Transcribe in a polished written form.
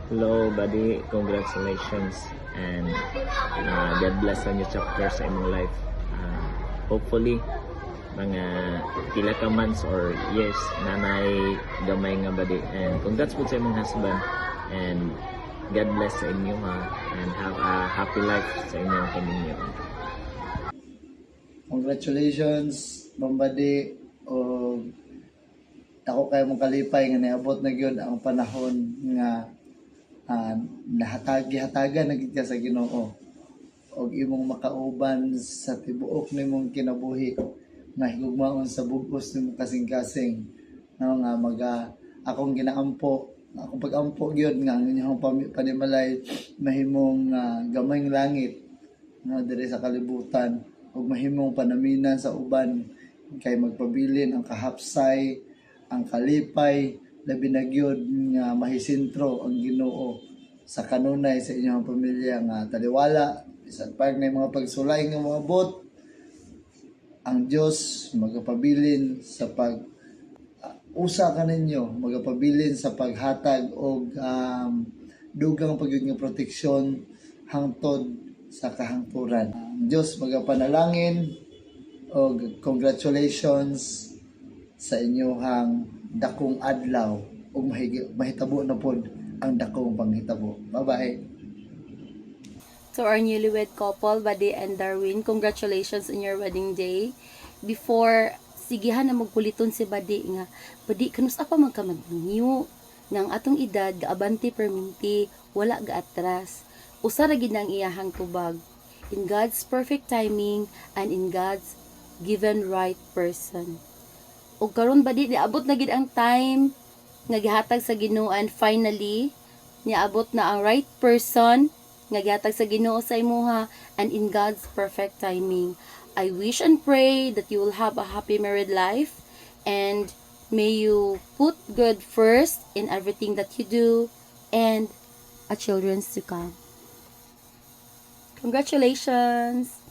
Hello, buddy. Congratulations. And God bless sa new chapter sa imong life. Hopefully, mga pila ka months or years nanay gamay nga buddy. And congrats po sa imong husband. And God bless sa inyo ha. And have a happy life sa inyong kaninyo. Congratulations, Bambadi. O ako kayo mong kalipay nga niabot na gyud ang panahon nga nahatagi-hatagan na gid ka sa Ginoo og imong makauban sa tibuok nimong kinabuhi nga higugmaon sa bugos nimong kasing-kasing nga akong ginaampo akong pag-ampo gyud nga ang inyong panimalay mahimong gamayng langit diri sa kalibutan ug mahimong panaminan sa uban kay magpabilin ang kahapsay, ang kalipay, labi na gyud nga mahisentro ang Ginoo sa kanunay sa inyong pamilya nga taliwala bisan pa nga mga pagsulay nga mga bot ang Dios magapabilin sa pag usa kaninyo magapabilin sa paghatag og dugang pagyud nga proteksyon hangtod sa kahangturan. Diyos magapanalangin o congratulations sa inyong dakong adlaw o mahitabo na pod ang dakong panghitabo. Bye-bye. To our newlywed couple, Buddy and Darwin, congratulations on your wedding day. Before, sigihan na magkuliton si Buddy nga, Buddy, kanus apa magkamagninyo ng atong edad, gaabante perminti, wala gaatras. Usa ra gid nang iyahang tubag in God's perfect timing and in God's given right person. Ug karon ba di niabot na gid ang time nga gihatag sa Ginoo and finally niabot na ang right person nga gihatag sa Ginoo sa imuha and in God's perfect timing. I wish and pray that you will have a happy married life and may you put God first in everything that you do and a children's to come. Congratulations!